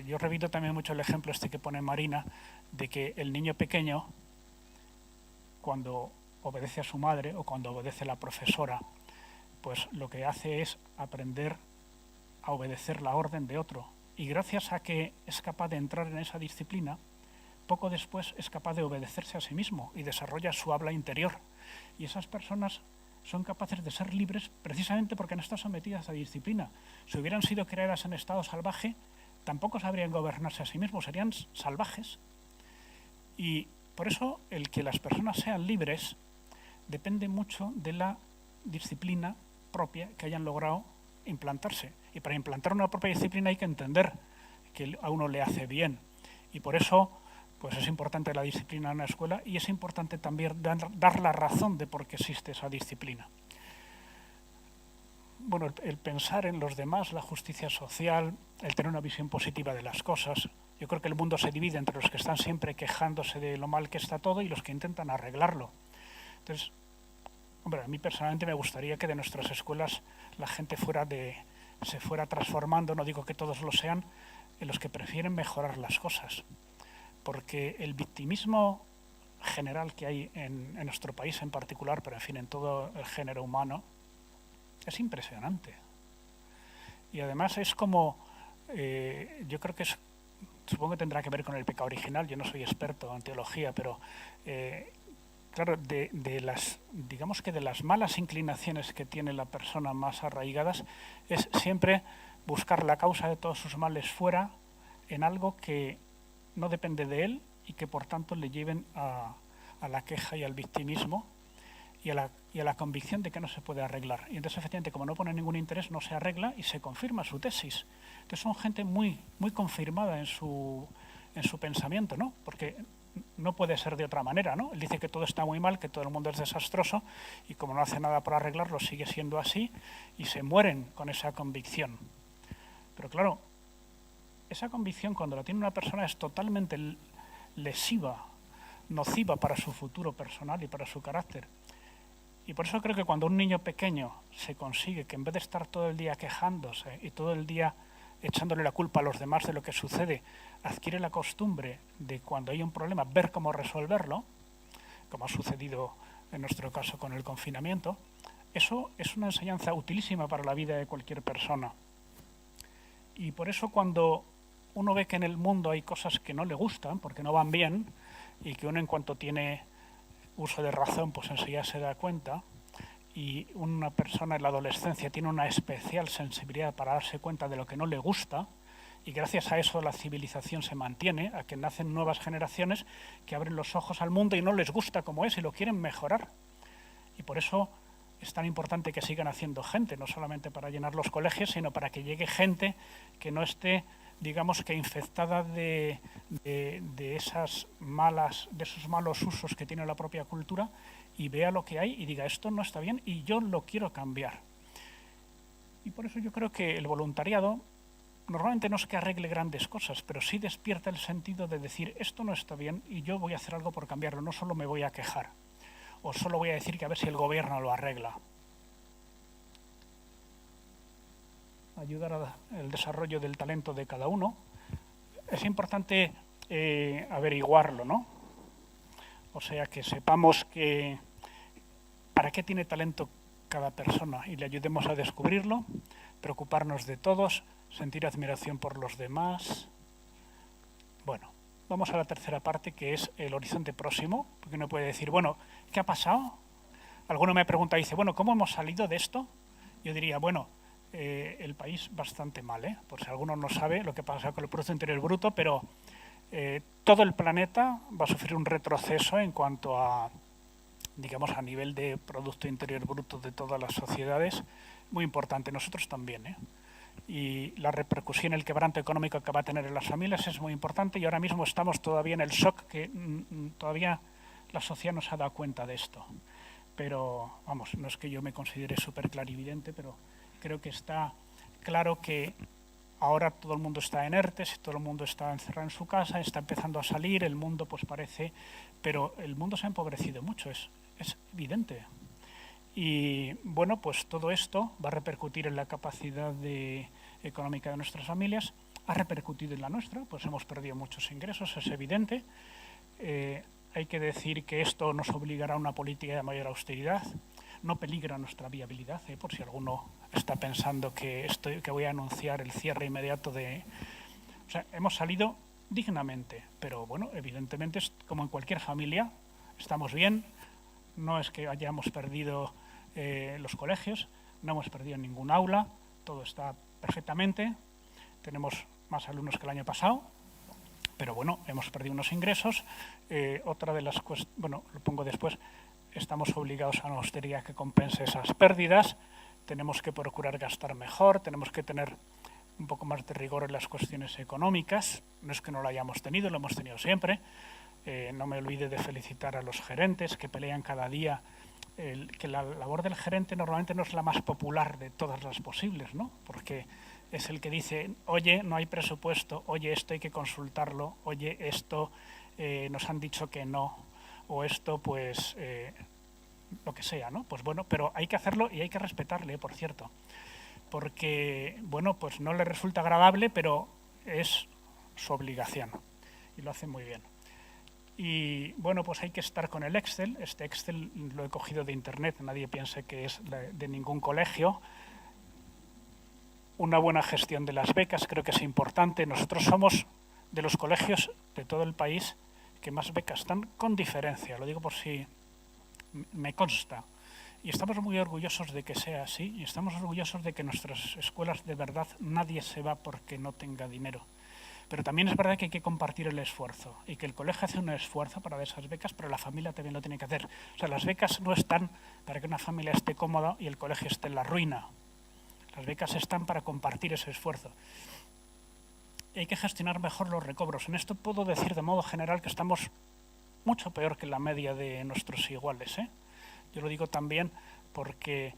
Yo repito también mucho el ejemplo que pone Marina, de que el niño pequeño, cuando obedece a su madre o cuando obedece a la profesora, pues lo que hace es aprender a obedecer la orden de otro. Y gracias a que es capaz de entrar en esa disciplina, poco después es capaz de obedecerse a sí mismo y desarrolla su habla interior. Y esas personas son capaces de ser libres precisamente porque no están sometidas a disciplina. Si hubieran sido creadas en estado salvaje, tampoco sabrían gobernarse a sí mismos, serían salvajes. Y por eso el que las personas sean libres depende mucho de la disciplina propia que hayan logrado implantarse. Y para implantar una propia disciplina hay que entender que a uno le hace bien. Y por eso pues es importante la disciplina en la escuela, y es importante también dar la razón de por qué existe esa disciplina. Bueno, el pensar en los demás, la justicia social, el tener una visión positiva de las cosas. Yo creo que el mundo se divide entre los que están siempre quejándose de lo mal que está todo y los que intentan arreglarlo. Entonces, hombre, a mí personalmente me gustaría que de nuestras escuelas la gente se fuera transformando, no digo que todos lo sean, en los que prefieren mejorar las cosas. Porque el victimismo general que hay en nuestro país en particular, pero en fin, en todo el género humano, es impresionante. Y además es como, yo creo que supongo que tendrá que ver con el pecado original, yo no soy experto en teología, pero claro, digamos que de las malas inclinaciones que tiene la persona más arraigadas, es siempre buscar la causa de todos sus males fuera, en algo que no depende de él y que por tanto le lleven a la queja y al victimismo y a la convicción de que no se puede arreglar. Y entonces, efectivamente, como no pone ningún interés, no se arregla y se confirma su tesis. Entonces son gente muy, muy confirmada en su pensamiento, ¿no? Porque no puede ser de otra manera, ¿no? Él dice que todo está muy mal, que todo el mundo es desastroso y como no hace nada por arreglarlo sigue siendo así y se mueren con esa convicción. Pero claro, esa convicción cuando la tiene una persona es totalmente lesiva, nociva para su futuro personal y para su carácter. Y por eso creo que cuando un niño pequeño se consigue que en vez de estar todo el día quejándose y todo el día echándole la culpa a los demás de lo que sucede, adquiere la costumbre de cuando hay un problema ver cómo resolverlo, como ha sucedido en nuestro caso con el confinamiento, eso es una enseñanza utilísima para la vida de cualquier persona. Y por eso cuando uno ve que en el mundo hay cosas que no le gustan, porque no van bien, y que uno en cuanto tiene uso de razón, pues enseguida se da cuenta, y una persona en la adolescencia tiene una especial sensibilidad para darse cuenta de lo que no le gusta, y gracias a eso la civilización se mantiene, a que nacen nuevas generaciones que abren los ojos al mundo y no les gusta como es y lo quieren mejorar. Y por eso es tan importante que sigan haciendo gente, no solamente para llenar los colegios, sino para que llegue gente que no esté, digamos, que infectada de esos malos usos que tiene la propia cultura y vea lo que hay y diga esto no está bien y yo lo quiero cambiar. Y por eso yo creo que el voluntariado normalmente no es que arregle grandes cosas, pero sí despierta el sentido de decir esto no está bien y yo voy a hacer algo por cambiarlo, no solo me voy a quejar o solo voy a decir que a ver si el gobierno lo arregla. Ayudar al desarrollo del talento de cada uno. Es importante averiguarlo, ¿no? O sea, que sepamos que para qué tiene talento cada persona y le ayudemos a descubrirlo, preocuparnos de todos, sentir admiración por los demás. Bueno, vamos a la tercera parte, que es el horizonte próximo, porque uno puede decir, bueno, ¿qué ha pasado? Alguno me pregunta y dice, bueno, ¿cómo hemos salido de esto? Yo diría, bueno, el país bastante mal, por si alguno no sabe lo que pasa con el Producto Interior Bruto, pero todo el planeta va a sufrir un retroceso en cuanto a, digamos, a nivel de Producto Interior Bruto de todas las sociedades, muy importante, nosotros también, y la repercusión, el quebranto económico que va a tener en las familias es muy importante y ahora mismo estamos todavía en el shock que todavía la sociedad no se ha dado cuenta de esto. Pero, vamos, no es que yo me considere súper clarividente, pero creo que está claro que ahora todo el mundo está inerte, todo el mundo está encerrado en su casa, está empezando a salir, el mundo pues parece, pero el mundo se ha empobrecido mucho, es evidente. Y bueno, pues todo esto va a repercutir en la capacidad económica de nuestras familias, ha repercutido en la nuestra, pues hemos perdido muchos ingresos, es evidente. Hay que decir que esto nos obligará a una política de mayor austeridad, no peligra nuestra viabilidad, por si alguno está pensando que voy a anunciar el cierre inmediato de... O sea, hemos salido dignamente, pero bueno, evidentemente es como en cualquier familia, estamos bien, no es que hayamos perdido los colegios, no hemos perdido ningún aula, todo está perfectamente, tenemos más alumnos que el año pasado, pero bueno, hemos perdido unos ingresos. Otra de las cuestiones, bueno, lo pongo después, estamos obligados a una austeridad que compense esas pérdidas, tenemos que procurar gastar mejor, tenemos que tener un poco más de rigor en las cuestiones económicas, no es que no lo hayamos tenido, lo hemos tenido siempre. No me olvide de felicitar a los gerentes que pelean cada día, que la labor del gerente normalmente no es la más popular de todas las posibles, ¿no? Porque es el que dice, oye, no hay presupuesto, oye, esto hay que consultarlo, oye, esto nos han dicho que no, o esto, pues, lo que sea, ¿no? Pues bueno, pero hay que hacerlo y hay que respetarle, por cierto, porque, bueno, pues no le resulta agradable, pero es su obligación y lo hace muy bien. Y bueno, pues hay que estar con el Excel. Este Excel lo he cogido de internet, nadie piense que es de ningún colegio. Una buena gestión de las becas creo que es importante. Nosotros somos de los colegios de todo el país que más becas dan, con diferencia, lo digo por si me consta. Y estamos muy orgullosos de que sea así y estamos orgullosos de que nuestras escuelas de verdad nadie se va porque no tenga dinero. Pero también es verdad que hay que compartir el esfuerzo y que el colegio hace un esfuerzo para dar esas becas, pero la familia también lo tiene que hacer. O sea, las becas no están para que una familia esté cómoda y el colegio esté en la ruina. Las becas están para compartir ese esfuerzo. Y hay que gestionar mejor los recobros. En esto puedo decir de modo general que estamos mucho peor que la media de nuestros iguales, ¿eh? Yo lo digo también porque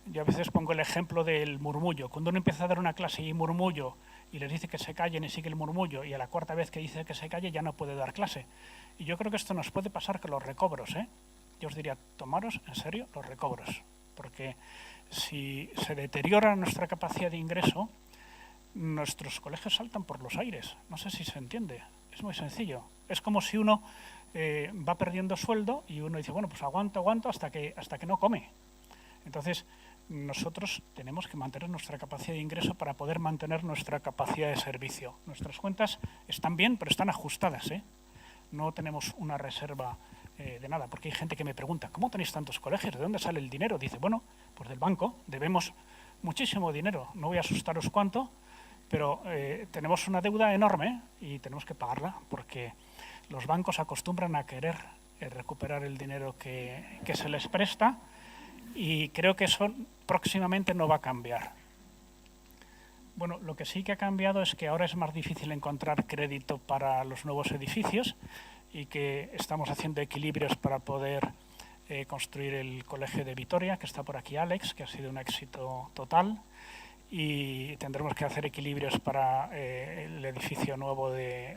yo a veces pongo el ejemplo del murmullo. Cuando uno empieza a dar una clase y murmullo y les dice que se callen y sigue el murmullo, y a la cuarta vez que dice que se calle ya no puede dar clase. Y yo creo que esto nos puede pasar con los recobros, ¿eh? Yo os diría, tomaros en serio los recobros, porque si se deteriora nuestra capacidad de ingreso, nuestros colegios saltan por los aires. No sé si se entiende. Es muy sencillo. Es como si uno va perdiendo sueldo y uno dice, bueno, pues aguanto hasta que no come. Entonces, nosotros tenemos que mantener nuestra capacidad de ingreso para poder mantener nuestra capacidad de servicio. Nuestras cuentas están bien, pero están ajustadas, ¿eh? No tenemos una reserva de nada, porque hay gente que me pregunta, ¿cómo tenéis tantos colegios? ¿De dónde sale el dinero? Dice, bueno, pues del banco, debemos muchísimo dinero, no voy a asustaros cuánto, pero tenemos una deuda enorme y tenemos que pagarla, porque los bancos acostumbran a querer recuperar el dinero que se les presta, y creo que eso próximamente no va a cambiar. Bueno, lo que sí que ha cambiado es que ahora es más difícil encontrar crédito para los nuevos edificios y que estamos haciendo equilibrios para poder construir el colegio de Vitoria, que está por aquí Alex, que ha sido un éxito total, y tendremos que hacer equilibrios para el edificio nuevo de,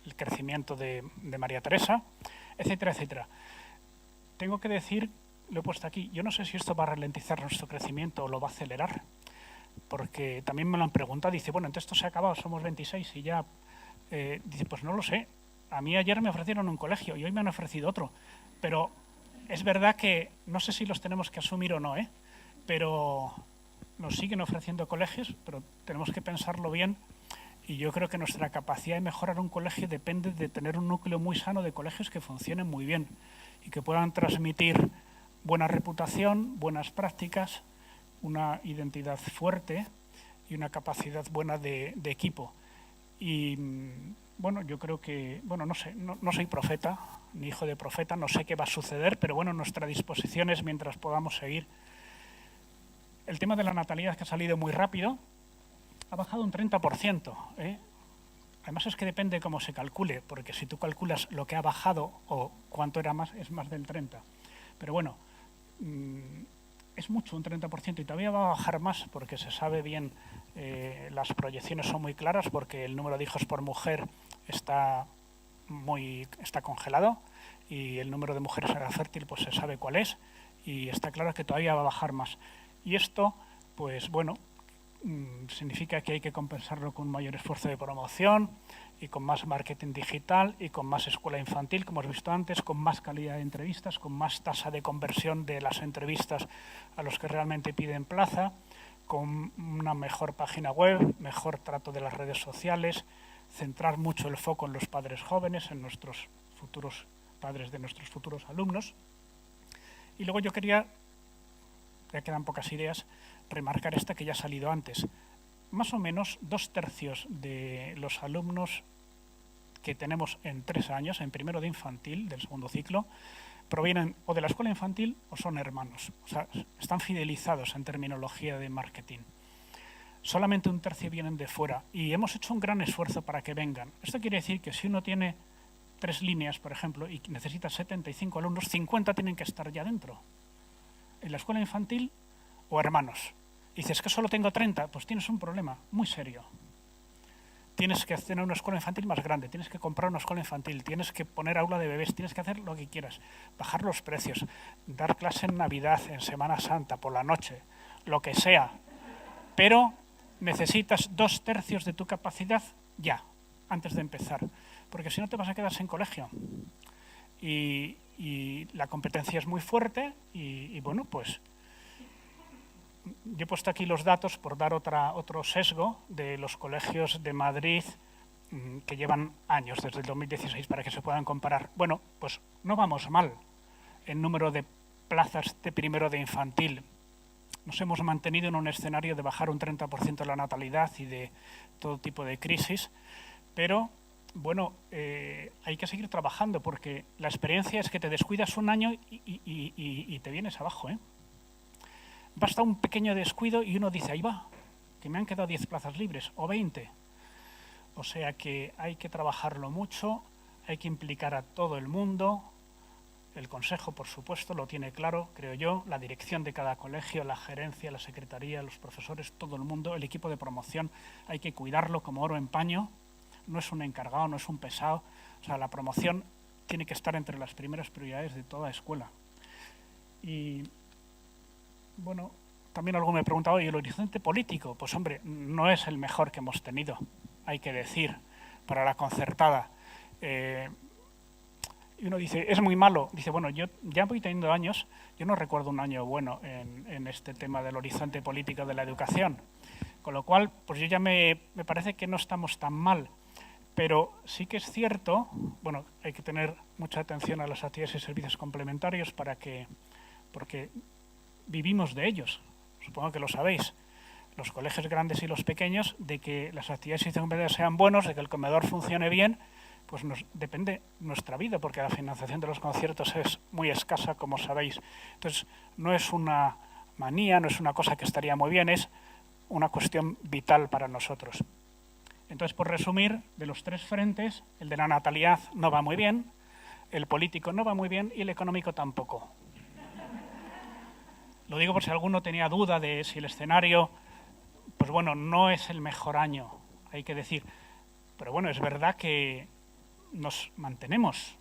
el crecimiento de María Teresa, etcétera, etcétera. Tengo que decir, lo he puesto aquí, yo no sé si esto va a ralentizar nuestro crecimiento o lo va a acelerar, porque también me lo han preguntado, dice, bueno, entonces esto se ha acabado, somos 26 y ya, dice, pues no lo sé, a mí ayer me ofrecieron un colegio y hoy me han ofrecido otro, pero es verdad que no sé si los tenemos que asumir o no, pero nos siguen ofreciendo colegios, pero tenemos que pensarlo bien, y yo creo que nuestra capacidad de mejorar un colegio depende de tener un núcleo muy sano de colegios que funcionen muy bien y que puedan transmitir buena reputación, buenas prácticas, una identidad fuerte y una capacidad buena de equipo. Y bueno, yo creo que, bueno, no sé, no soy profeta, ni hijo de profeta, no sé qué va a suceder, pero bueno, nuestra disposición es mientras podamos seguir. El tema de la natalidad, que ha salido muy rápido, ha bajado un 30%, ¿eh? Además es que depende cómo se calcule, porque si tú calculas lo que ha bajado o cuánto era más, es más del 30%. Pero bueno, es mucho, un 30%, y todavía va a bajar más porque se sabe bien, las proyecciones son muy claras, porque el número de hijos por mujer está congelado, y el número de mujeres en edad fértil pues se sabe cuál es, y está claro que todavía va a bajar más. Y esto, pues bueno, significa que hay que compensarlo con un mayor esfuerzo de promoción y con más marketing digital y con más escuela infantil, como hemos visto antes, con más calidad de entrevistas, con más tasa de conversión de las entrevistas a los que realmente piden plaza, con una mejor página web, mejor trato de las redes sociales, centrar mucho el foco en los padres jóvenes, en nuestros futuros padres de nuestros futuros alumnos. Y luego yo quería, ya quedan pocas ideas, remarcar esta que ya ha salido antes. Más o menos 2/3 de los alumnos que tenemos en 3 años, en primero de infantil, del segundo ciclo, provienen o de la escuela infantil o son hermanos. O sea, están fidelizados en terminología de marketing. Solamente 1/3 vienen de fuera, y hemos hecho un gran esfuerzo para que vengan. Esto quiere decir que si uno tiene 3 líneas, por ejemplo, y necesita 75 alumnos, 50 tienen que estar ya dentro. En la escuela infantil o hermanos. Dices que solo tengo 30, pues tienes un problema muy serio. Tienes que hacer una escuela infantil más grande, tienes que comprar una escuela infantil, tienes que poner aula de bebés, tienes que hacer lo que quieras, bajar los precios, dar clase en Navidad, en Semana Santa, por la noche, lo que sea. Pero necesitas 2/3 de tu capacidad ya, antes de empezar, porque si no te vas a quedar sin colegio. Y la competencia es muy fuerte y bueno, pues yo he puesto aquí los datos por dar otro sesgo de los colegios de Madrid que llevan años, desde el 2016, para que se puedan comparar. Bueno, pues no vamos mal en número de plazas de primero de infantil. Nos hemos mantenido en un escenario de bajar un 30% la natalidad y de todo tipo de crisis, pero bueno, hay que seguir trabajando, porque la experiencia es que te descuidas un año y te vienes abajo, ¿eh? Basta un pequeño descuido y uno dice, ahí va, que me han quedado 10 plazas libres o 20. O sea que hay que trabajarlo mucho, hay que implicar a todo el mundo. El Consejo, por supuesto, lo tiene claro, creo yo, la dirección de cada colegio, la gerencia, la secretaría, los profesores, todo el mundo, el equipo de promoción, hay que cuidarlo como oro en paño, no es un encargado, no es un pesado, o sea, la promoción tiene que estar entre las primeras prioridades de toda escuela. Y, bueno, también algo me preguntaba, ¿y el horizonte político? Pues, hombre, no es el mejor que hemos tenido, hay que decir, para la concertada. Y uno dice, es muy malo. Dice, bueno, yo ya voy teniendo años, yo no recuerdo un año bueno en este tema del horizonte político de la educación. Con lo cual, pues yo ya me parece que no estamos tan mal. Pero sí que es cierto, bueno, hay que tener mucha atención a las actividades y servicios complementarios porque vivimos de ellos. Supongo que lo sabéis. Los colegios grandes y los pequeños, de que las actividades y servicios complementarios sean buenos, de que el comedor funcione bien, pues depende nuestra vida, porque la financiación de los conciertos es muy escasa, como sabéis. Entonces, no es una manía, no es una cosa que estaría muy bien, es una cuestión vital para nosotros. Entonces, por resumir, de los tres frentes, el de la natalidad no va muy bien, el político no va muy bien y el económico tampoco. Lo digo por si alguno tenía duda de si el escenario, pues bueno, no es el mejor año, hay que decir. Pero bueno, es verdad que nos mantenemos.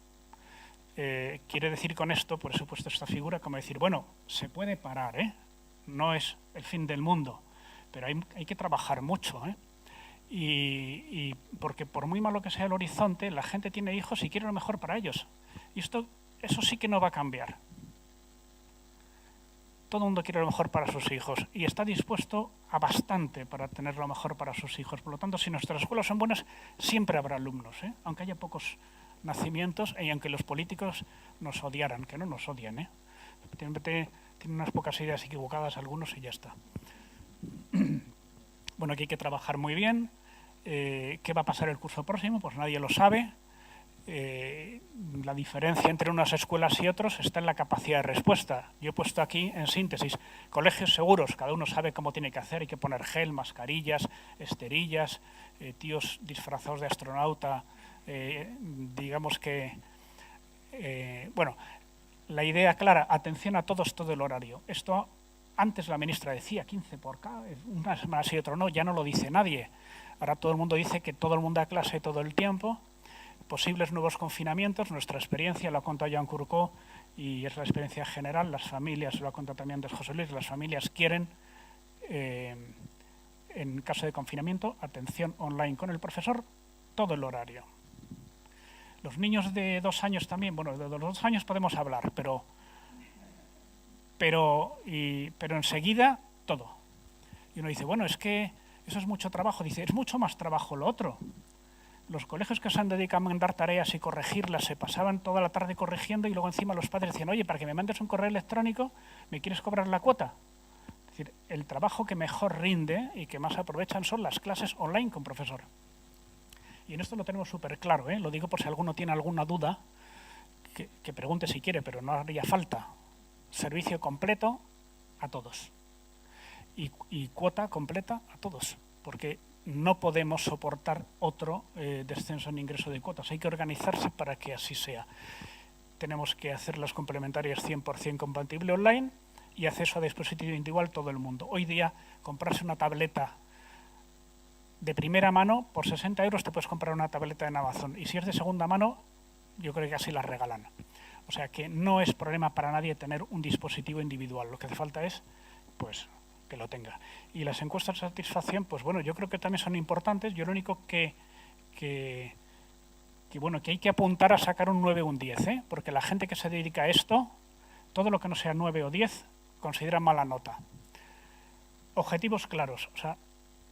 Quiere decir con esto, por eso he puesto esta figura, como decir, bueno, se puede parar, no es el fin del mundo, pero hay que trabajar mucho, y porque por muy malo que sea el horizonte, la gente tiene hijos y quiere lo mejor para ellos. Y eso sí que no va a cambiar. Todo el mundo quiere lo mejor para sus hijos y está dispuesto a bastante para tener lo mejor para sus hijos. Por lo tanto, si nuestras escuelas son buenas, siempre habrá alumnos, aunque haya pocos nacimientos y aunque los políticos nos odiaran, que no nos odian. Tienen unas pocas ideas equivocadas algunos y ya está. Bueno, aquí hay que trabajar muy bien. ¿Qué va a pasar el curso próximo? Pues nadie lo sabe. La diferencia entre unas escuelas y otros está en la capacidad de respuesta. Yo he puesto aquí, en síntesis, colegios seguros, cada uno sabe cómo tiene que hacer, hay que poner gel, mascarillas, esterillas, tíos disfrazados de astronauta, digamos que, bueno, la idea clara, atención a todos todo el horario. Esto antes la ministra decía 15 por cada, una semana sí, otro no, ya no lo dice nadie. Ahora todo el mundo dice que todo el mundo a clase todo el tiempo. Posibles nuevos confinamientos, nuestra experiencia lo ha contado Joan Curcó y es la experiencia general, las familias, lo ha contado también antes José Luis, las familias quieren, en caso de confinamiento, atención online con el profesor todo el horario. Los niños de 2 años también, bueno, de los 2 años podemos hablar, pero enseguida todo. Y uno dice, bueno, es que eso es mucho trabajo. Dice, es mucho más trabajo lo otro. Los colegios que se han dedicado a mandar tareas y corregirlas se pasaban toda la tarde corrigiendo y luego encima los padres decían, oye, para que me mandes un correo electrónico, ¿me quieres cobrar la cuota? Es decir, el trabajo que mejor rinde y que más aprovechan son las clases online con profesor. Y en esto lo tenemos súper claro, lo digo por si alguno tiene alguna duda, que pregunte si quiere, pero no haría falta. Servicio completo a todos. Y cuota completa a todos, porque no podemos soportar otro descenso en ingreso de cuotas. Hay que organizarse para que así sea. Tenemos que hacer las complementarias 100% compatible online y acceso a dispositivo individual todo el mundo. Hoy día, comprarse una tableta de primera mano, por 60 euros te puedes comprar una tableta en Amazon. Y si es de segunda mano, yo creo que así las regalan. O sea que no es problema para nadie tener un dispositivo individual. Lo que hace falta es, pues, que lo tenga. Y las encuestas de satisfacción, pues bueno, yo creo que también son importantes. Yo lo único que hay que apuntar a sacar un 9 o un 10, porque la gente que se dedica a esto, todo lo que no sea 9 o 10, considera mala nota. Objetivos claros. O sea,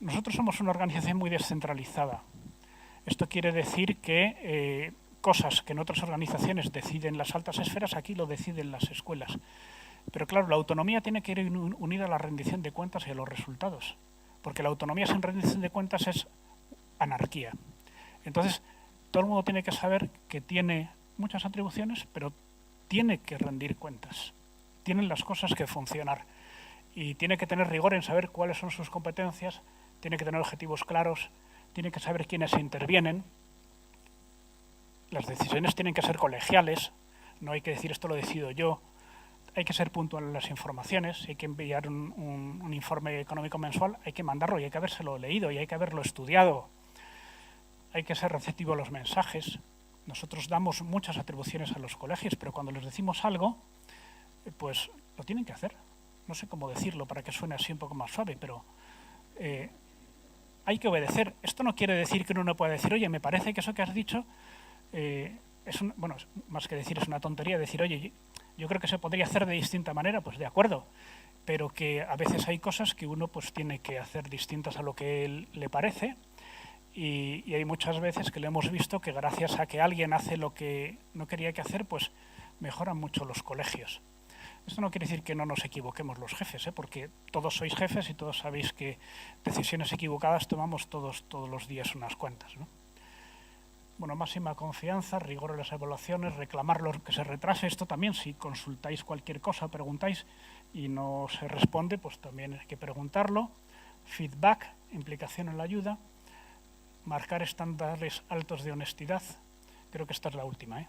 nosotros somos una organización muy descentralizada. Esto quiere decir que cosas que en otras organizaciones deciden las altas esferas, aquí lo deciden las escuelas. Pero claro, la autonomía tiene que ir unida a la rendición de cuentas y a los resultados, porque la autonomía sin rendición de cuentas es anarquía. Entonces, todo el mundo tiene que saber que tiene muchas atribuciones, pero tiene que rendir cuentas. Tienen las cosas que funcionar y tiene que tener rigor en saber cuáles son sus competencias, tiene que tener objetivos claros, tiene que saber quiénes intervienen. las decisiones tienen que ser colegiales, no hay que decir esto lo decido yo, hay que ser puntual en las informaciones, si hay que enviar un informe económico mensual, hay que mandarlo y hay que habérselo leído y hay que haberlo estudiado, hay que ser receptivo a los mensajes. Nosotros damos muchas atribuciones a los colegios, pero cuando les decimos algo, pues lo tienen que hacer. No sé cómo decirlo para que suene así un poco más suave, pero hay que obedecer. Esto no quiere decir que uno no pueda decir, oye, me parece que eso que has dicho, bueno, más que decir es una tontería, decir, oye, yo creo que se podría hacer de distinta manera, pues de acuerdo, pero que a veces hay cosas que uno pues tiene que hacer distintas a lo que él le parece y hay muchas veces que lo hemos visto que gracias a que alguien hace lo que no quería que hacer, pues mejoran mucho los colegios. Esto no quiere decir que no nos equivoquemos los jefes, porque todos sois jefes y todos sabéis que decisiones equivocadas tomamos todos los días unas cuantas, ¿no? Bueno, máxima confianza, rigor en las evaluaciones, reclamar lo que se retrase. Esto también, si consultáis cualquier cosa, preguntáis y no se responde, pues también hay que preguntarlo. Feedback, implicación en la ayuda. Marcar estándares altos de honestidad. Creo que esta es la última, ¿eh?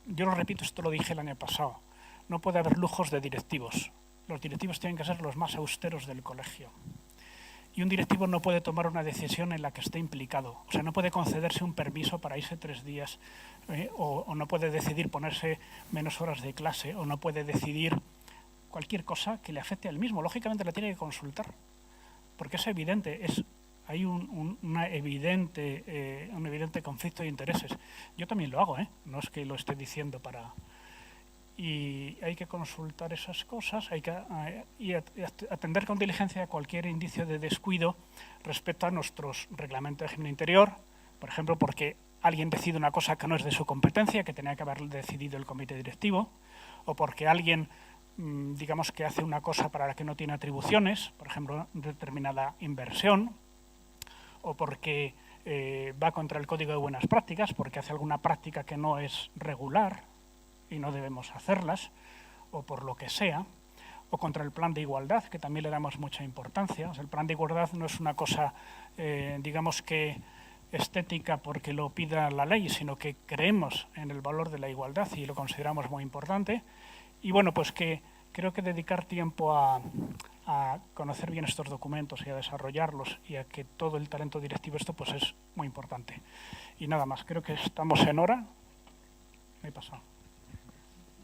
Yo lo repito, esto lo dije el año pasado. No puede haber lujos de directivos. Los directivos tienen que ser los más austeros del colegio. Y un directivo no puede tomar una decisión en la que esté implicado. O sea, no puede concederse un permiso para irse 3 días, o no puede decidir ponerse menos horas de clase, o no puede decidir cualquier cosa que le afecte a él mismo. Lógicamente le tiene que consultar, porque es evidente, hay un evidente conflicto de intereses. Yo también lo hago, no es que lo esté diciendo para... Y hay que consultar esas cosas, y atender con diligencia a cualquier indicio de descuido respecto a nuestros reglamentos de régimen interior, por ejemplo, porque alguien decide una cosa que no es de su competencia, que tenía que haber decidido el comité directivo, o porque alguien, digamos, que hace una cosa para la que no tiene atribuciones, por ejemplo, determinada inversión, o porque va contra el Código de Buenas Prácticas, porque hace alguna práctica que no es regular, y no debemos hacerlas, o por lo que sea, o contra el plan de igualdad, que también le damos mucha importancia. O sea, el plan de igualdad no es una cosa, digamos que estética porque lo pida la ley, sino que creemos en el valor de la igualdad y lo consideramos muy importante. Y bueno, pues que creo que dedicar tiempo a conocer bien estos documentos y a desarrollarlos y a que todo el talento directivo esto pues es muy importante. Y nada más, creo que estamos en hora. Me he pasado.